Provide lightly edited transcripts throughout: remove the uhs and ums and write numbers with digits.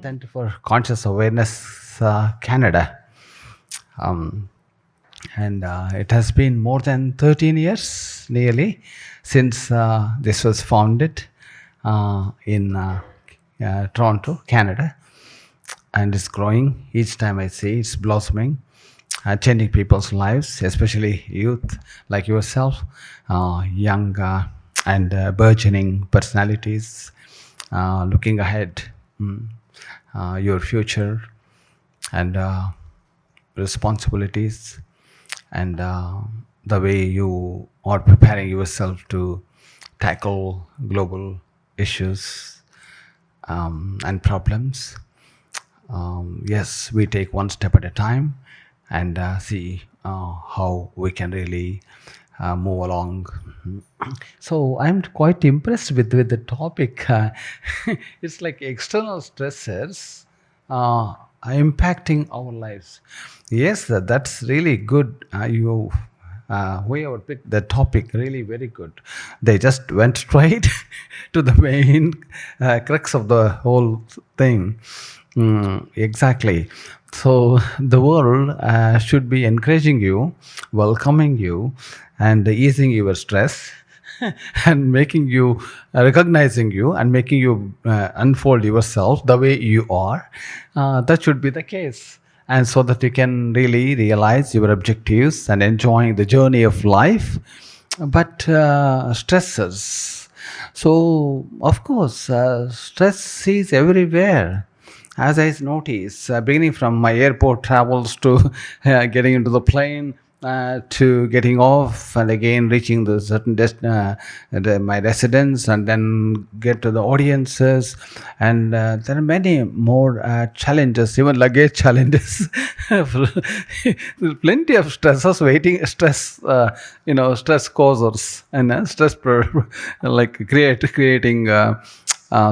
Center for Conscious Awareness Canada. Um, and it has been more than 13 years nearly since this was founded in Toronto, Canada. And it's growing. Each time I see it's blossoming, changing people's lives, especially youth like yourself, young and burgeoning personalities, looking ahead, your future and responsibilities, and the way you are preparing yourself to tackle global issues and problems. Yes, we take one step at a time and see how we can really move along. So I'm quite impressed with the topic. It's like external stressors impacting our lives. Yes, that's really good. Whoever picked the topic, really very good. They just went straight to the main crux of the whole thing. Exactly. So the world should be encouraging you, welcoming you, and easing your stress, and making you recognizing you and making you unfold yourself the way you are. That should be the case, and so that you can really realize your objectives and enjoying the journey of life. But stresses. So of course, stress is everywhere. As I notice, beginning from my airport travels to getting into the plane, to getting off and again reaching the certain my residence, and then get to the audiences, and there are many more challenges, even luggage challenges. There's plenty of stresses waiting, stress causers, and like creating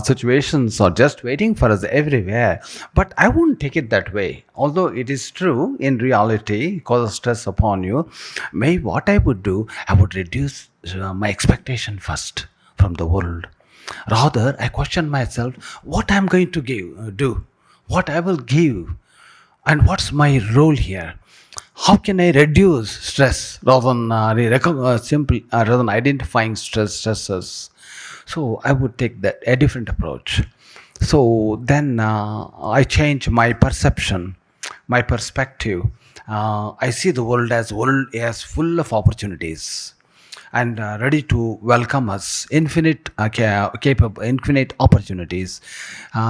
situations are just waiting for us everywhere. But I wouldn't take it that way. Although it is true, in reality, cause stress upon you. Maybe what I would do, I would reduce my expectation first from the world. Rather, I question myself what I'm going to do, what I will give, and what's my role here. How can I reduce stress rather than rather than identifying stressors? So I would take that a different approach. So then I change my perception, my perspective. I see the world as full of opportunities and ready to welcome us, infinite opportunities.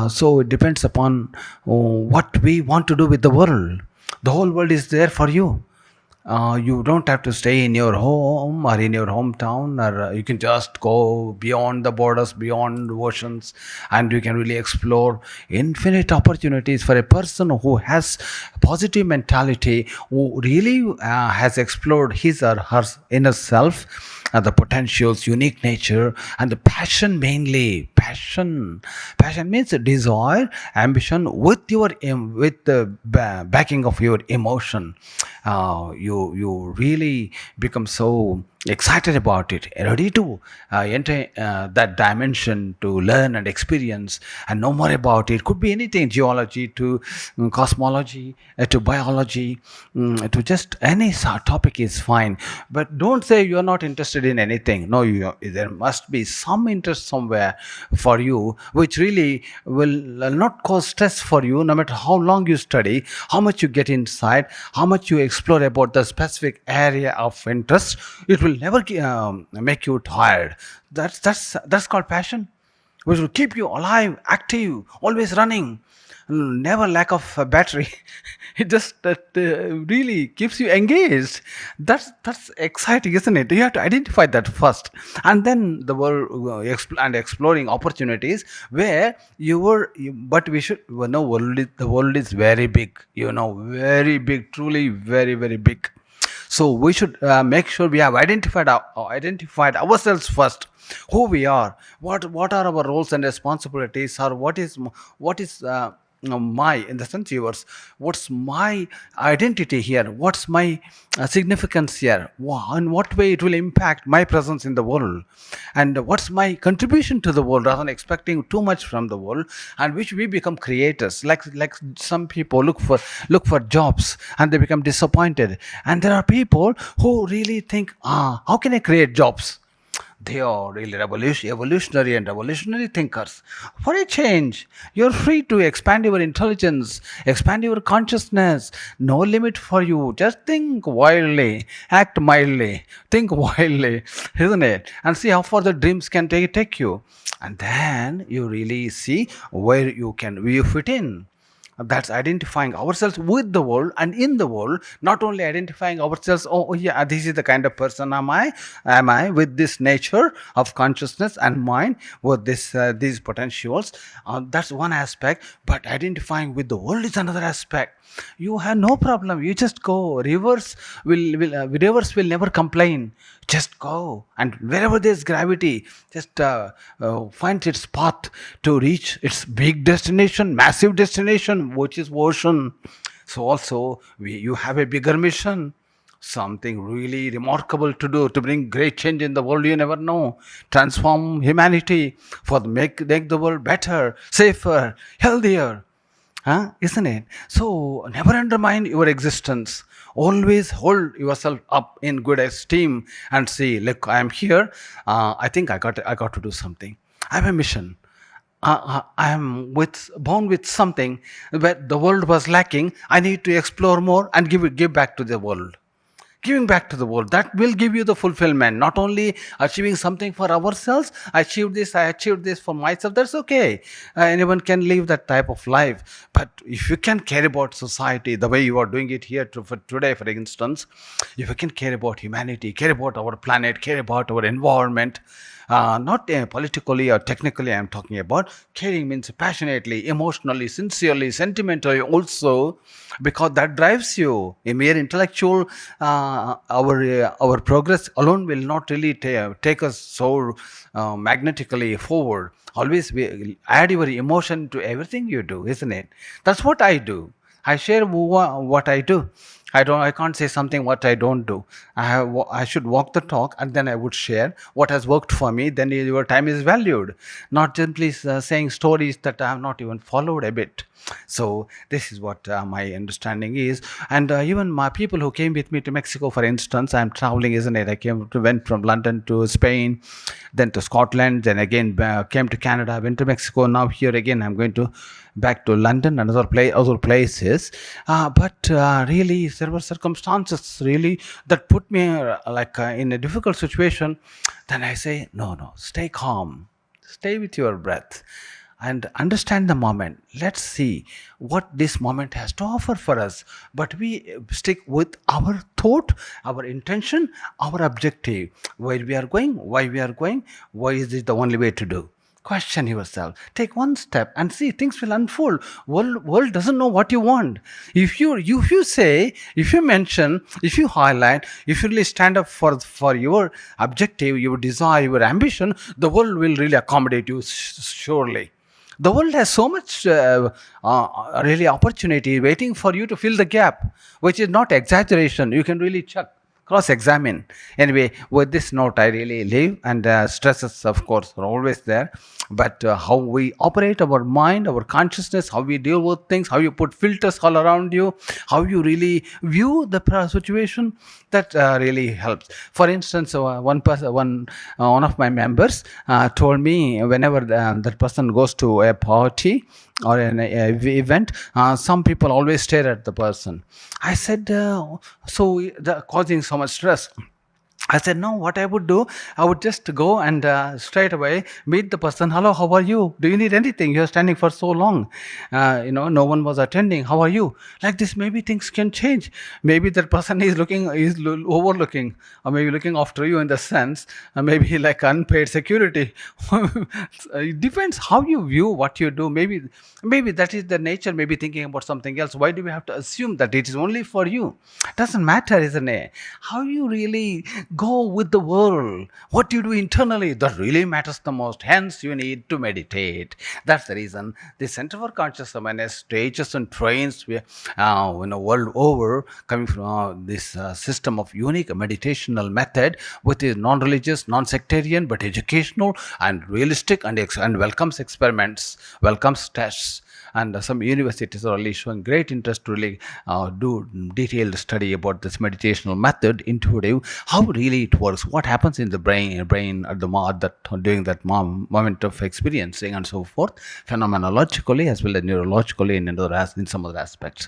So it depends upon what we want to do with the world. The whole world is there for you. You don't have to stay in your home or in your hometown, or you can just go beyond the borders, beyond oceans, and you can really explore infinite opportunities for a person who has positive mentality, who really has explored his or her inner self, the potentials, unique nature, and the passion. Mainly passion means desire, ambition with with the backing of your emotion. You really become so excited about it, ready to enter that dimension to learn and experience and know more about it. Could be anything, geology to cosmology, to biology, to just any topic is fine. But don't say you're not interested in anything. No, there must be some interest somewhere for you, which really will not cause stress for you, no matter how long you study, how much you get inside, how much you explore about the specific area of interest. It will never make you tired. That's called passion, which will keep you alive, active, always running, never lack of battery. It just really keeps you engaged. That's exciting, isn't it? You have to identify that first, and then the world and exploring opportunities where but we should know the world is very big, very big, truly very, very big. So we should make sure we have identified ourselves first, who we are, what are our roles and responsibilities, or what is my, in the sense yours, what's my identity here, what's my significance here, in what way it will impact my presence in the world, and what's my contribution to the world, rather than expecting too much from the world, and which we become creators. Like some people look for jobs and they become disappointed, and there are people who really think, how can I create jobs? They are really evolutionary and revolutionary thinkers. For a change, you're free to expand your intelligence, expand your consciousness. No limit for you. Just think wildly, act mildly, think wildly, isn't it? And see how far the dreams can take you. And then you really see where you fit in. That's identifying ourselves with the world and in the world, not only identifying ourselves, oh yeah, this is the kind of person am I with this nature of consciousness and mind, with these potentials. That's one aspect, but identifying with the world is another aspect. You have no problem, you just go. Rivers will never complain. Just go, and wherever there's gravity, just find its path to reach its big destination, massive destination, which is ocean. So also you have a bigger mission, something really remarkable to do, to bring great change in the world. You never know, transform humanity, for make the world better, safer, healthier. Isn't it? So never undermine your existence. Always hold yourself up in good esteem and say, look, I am here. I think I got to do something. I have a mission. I am born with something that the world was lacking. I need to explore more and give back to the world. Giving back to the world, that will give you the fulfillment. Not only achieving something for ourselves, I achieved this for myself, that's okay. Anyone can live that type of life, but if you can care about society the way you are doing it here for today, for instance, if you can care about humanity, care about our planet, care about our environment, not politically or technically, I'm talking about caring means passionately, emotionally, sincerely, sentimentally also, because that drives you. A mere intellectual, our progress alone will not really take us so magnetically forward. Always add your emotion to everything you do, isn't it? That's what I do. I share what I do. I can't say something what I don't do. I should walk the talk, and then I would share what has worked for me. Then your time is valued, not simply saying stories that I have not even followed a bit. So this is what my understanding is. And even my people who came with me to Mexico, for instance, I'm traveling, isn't it? Went from London to Spain, then to Scotland, then again came to Canada, went to Mexico. Now here again, I'm going to back to London and other places. But really, there were circumstances really that put me in a difficult situation. Then I say, no, stay calm, stay with your breath, and understand the moment. Let's see what this moment has to offer for us. But we stick with our thought, our intention, our objective, where we are going, why we are going, why is it the only way to do. Question yourself, take one step and see, things will unfold. World doesn't know what you want. If you say, if you mention, if you highlight, if you really stand up for your objective, your desire, your ambition, the world will really accommodate you, surely. The world has so much really opportunity waiting for you to fill the gap, which is not exaggeration. You can really cross-examine. Anyway, with this note, I really leave, and stresses, of course, are always there. But how we operate our mind, our consciousness, how we deal with things, how you put filters all around you, how you really view the situation, that really helps. For instance, one of my members told me, whenever that person goes to a party or an event, some people always stare at the person. I said, so causing so much stress. I said, no, what I would do, I would just go and straight away meet the person. Hello, how are you? Do you need anything? You're standing for so long. No one was attending. How are you? Like this, maybe things can change. Maybe that person is overlooking, or maybe looking after you in the sense, maybe like unpaid security. It depends how you view what you do. Maybe that is the nature, maybe thinking about something else. Why do we have to assume that it is only for you? Doesn't matter, isn't it? How you really Go with the world. What you do internally, that really matters the most. Hence, you need to meditate. That's the reason the Center for Conscious Awareness teaches and trains world over, coming from this system of unique meditational method, which is non-religious, non-sectarian, but educational and realistic, and welcomes experiments, welcomes tests. And some universities are really showing great interest to really do detailed study about this meditational method, intuitive, how really it works, what happens in the brain at that during that moment of experiencing, and so forth, phenomenologically as well as neurologically in some other aspects.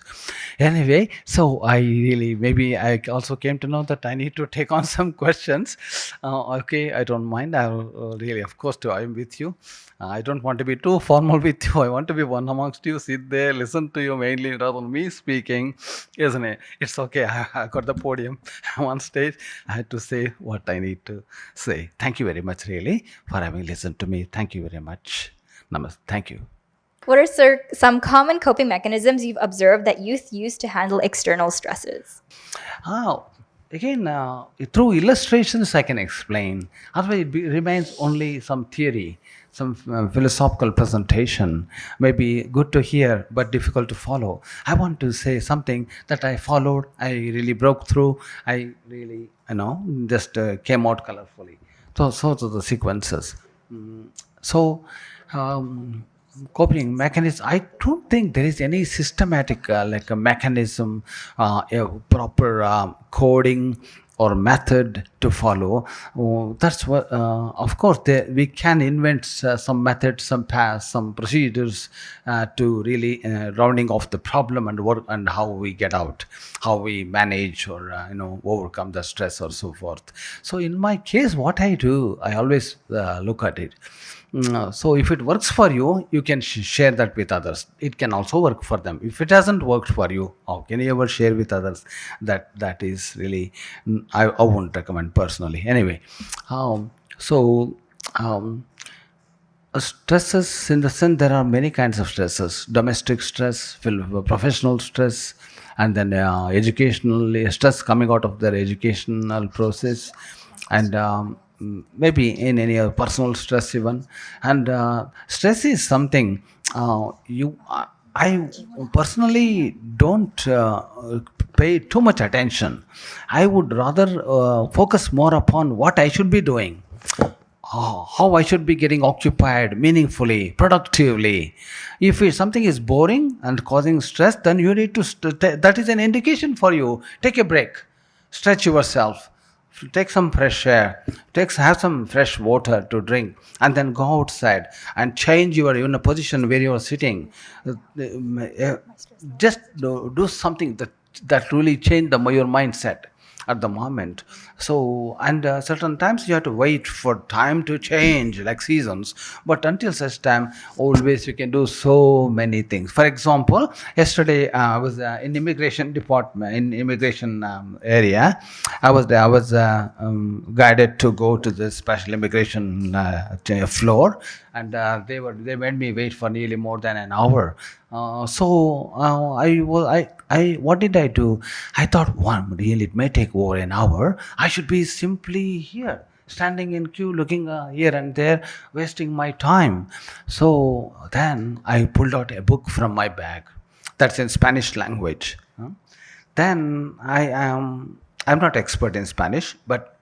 Anyway, so I also came to know that I need to take on some questions. Okay, I don't mind. I'll really, of course, I am with you. I don't want to be too formal with you. I want to be one amongst you, sit there, listen to you mainly rather than me speaking, isn't it? It's okay. I got the podium. I'm on stage. I had to say what I need to say. Thank you very much, really, for having listened to me. Thank you very much. Namaste. Thank you. What are some common coping mechanisms you've observed that youth use to handle external stresses? Again, through illustrations I can explain. Otherwise, it remains only some theory, some philosophical presentation. Maybe good to hear, but difficult to follow. I want to say something that I followed. I really broke through. I really, just came out colorfully. So to the sequences. Coping mechanism, I don't think there is any systematic like a mechanism, a proper coding or method to follow. That's what, of course, we can invent some methods, some paths, some procedures to really rounding off the problem and work, and how we get out, how we manage or overcome the stress or so forth. So in my case, what I do, I always look at it. So if it works for you, you can share that with others. It can also work for them. If it hasn't worked for you, how can you ever share with others? That is really, I won't recommend personally. Anyway, stresses, in the sense, there are many kinds of stresses: domestic stress, professional stress, and then educational stress coming out of their educational process, and maybe in any other personal stress even. And stress is something I personally don't pay too much attention. I would rather focus more upon what I should be doing, how I should be getting occupied meaningfully, productively. If something is boring and causing stress, then you need to that is an indication for you. Take a break, stretch yourself, take some fresh air, have some fresh water to drink, and then go outside and change your position where you are sitting. Just do something that really change your mindset at the moment. So, and certain times you have to wait for time to change, like seasons. But until such time, always you can do so many things. For example, yesterday I was in immigration department, in immigration area. I was guided to go to the special immigration floor, and they made me wait for nearly more than an hour. What did I do? I thought, really, it may take over an hour. I should be simply here, standing in queue, looking here and there, wasting my time. So then I pulled out a book from my bag that's in Spanish language. Then I'm not expert in Spanish, but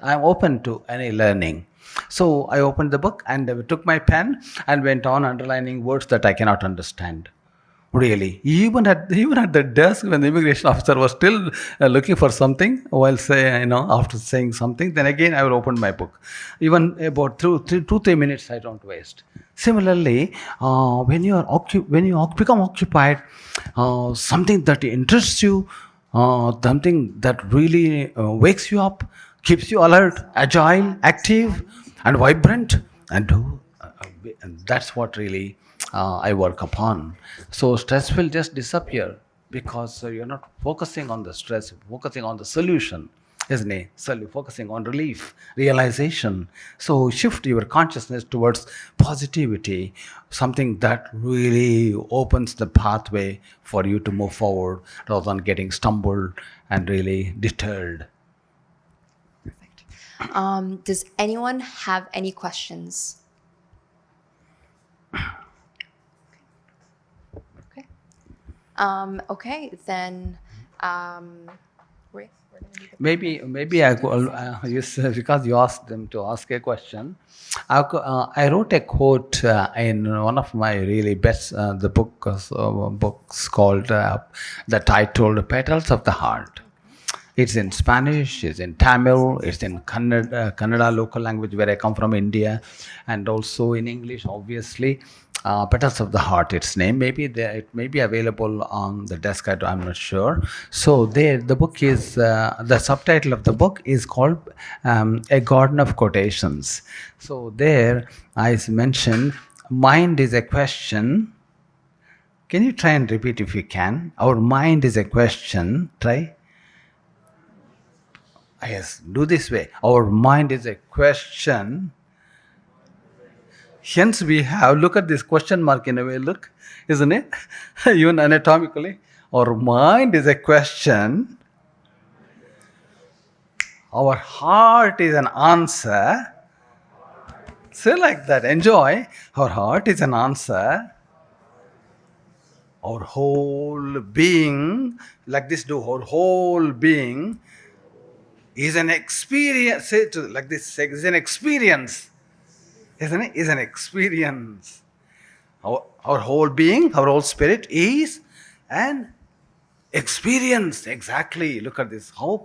I'm open to any learning. So I opened the book and took my pen and went on underlining words that I cannot understand. Really, even at the desk, when the immigration officer was still looking for something, while after saying something, then again I will open my book. Even about 2-3 minutes I don't waste. Similarly, when you become occupied, something that interests you, something that really wakes you up, keeps you alert, agile, active, and vibrant, and that's what really I work upon. So stress will just disappear because you're not focusing on the stress, focusing on the solution, isn't it? So you're focusing on relief, realization. So shift your consciousness towards positivity, something that really opens the pathway for you to move forward rather than getting stumbled and really deterred. Does anyone have any questions? Okay. Okay, then we're gonna do the Maybe I could, because you asked them to ask a question. I wrote a quote in one of my really best the books called the title "Petals of the Heart." It's in Spanish, it's in Tamil, it's in Kannada local language where I come from, India, and also in English, obviously. Petals of the Heart, its name. Maybe it may be available on the desk. I'm not sure. So there, the book is the subtitle of the book is called A Garden of Quotations. So there, I mentioned, mind is a question. Can you try and repeat if you can? Our mind is a question. Try. Yes, do this way. Our mind is a question. Hence, we have, look at this question mark in a way, look, isn't it? Even anatomically, our mind is a question. Our heart is an answer. Say like that, enjoy. Our heart is an answer. Our whole being, like this, do our whole being is an experience. Say it like this, is an experience. Isn't it? Is an experience. Our whole being, our whole spirit is an experience. Exactly. Look at this. How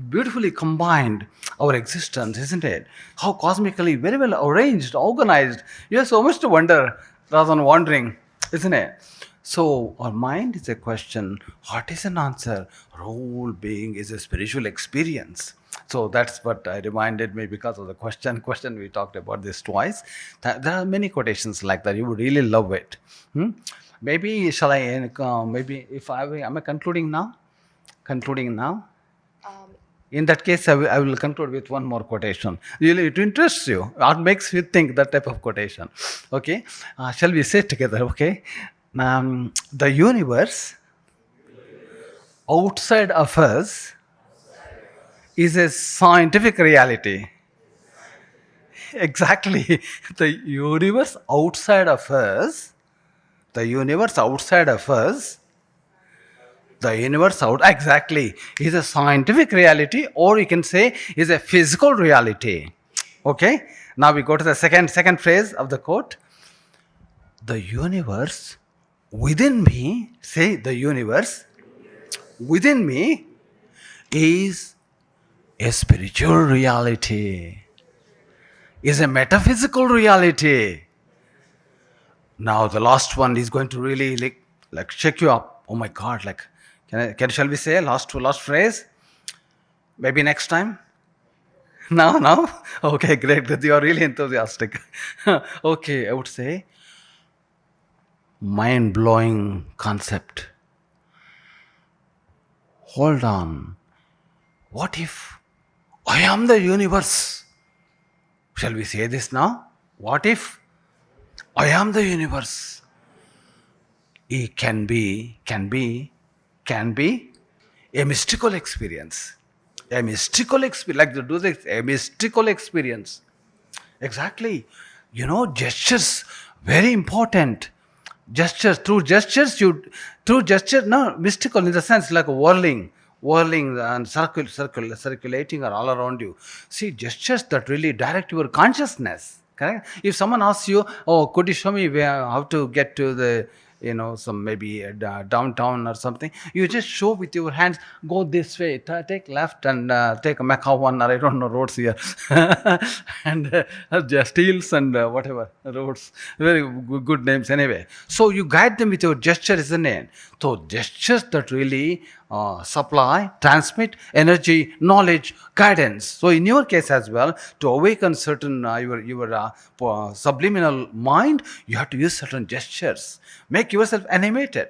beautifully combined our existence, isn't it? How cosmically very well arranged, organized. You have so much to wonder rather than wondering, isn't it? So our mind is a question, heart is an answer, our whole being is a spiritual experience. So that's what I reminded me because of the question. We talked about this twice. There are many quotations like that. You would really love it. Maybe shall I? Maybe if am I concluding now? Concluding now. In that case, I will conclude with one more quotation. Really, it interests you. What makes you think that type of quotation? Okay. Shall we say it together? Okay. The universe outside of us is a scientific reality. Exactly. The universe outside of us, the universe outside of us, the universe out exactly is a scientific reality, or you can say is a physical reality. Okay. Now we go to the second phrase of the quote. The universe within me, say the universe within me is a spiritual reality, is a metaphysical reality. Now the last one is going to really like shake you up. Oh my God! Like, shall we say last phrase? Maybe next time. No. Okay, great. That you are really enthusiastic. Okay, I would say mind-blowing concept. Hold on. What if I am the universe? Shall we say this now? What if I am the universe? It can be a mystical experience. A mystical experience, like to do this, a mystical experience. Exactly. Gestures, very important. Through gestures, no, mystical in the sense like whirling and circulating are all around you. See, gestures that really direct your consciousness. Correct? If someone asks you, oh, could you show me how to get to the some maybe downtown or something, you just show with your hands, go this way, take left and take a Macau one, or I don't know roads here and just steels and whatever roads, very good names anyway. So you guide them with your gesture, isn't it? So gestures that really supply, transmit energy, knowledge, guidance. So in your case as well, to awaken certain your subliminal mind, you have to use certain gestures. Make make yourself animated.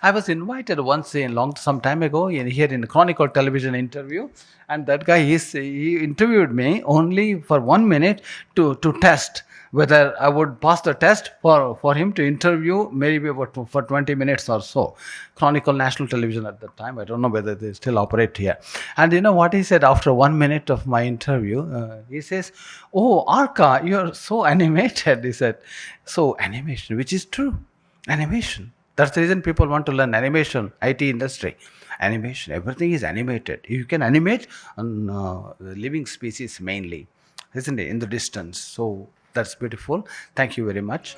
I was invited once some time ago here in Chronicle television interview, and that guy he interviewed me only for 1 minute to test whether I would pass the test for him to interview maybe about for 20 minutes or so. Chronicle national television at that time. I don't know whether they still operate here. And you know what he said after 1 minute of my interview? He says, "Oh, Arka, you're so animated." He said, "So animation," which is true. Animation. That's the reason people want to learn animation, IT industry. Animation, everything is animated. You can animate on the living species mainly, isn't it, in the distance. So that's beautiful. Thank you very much.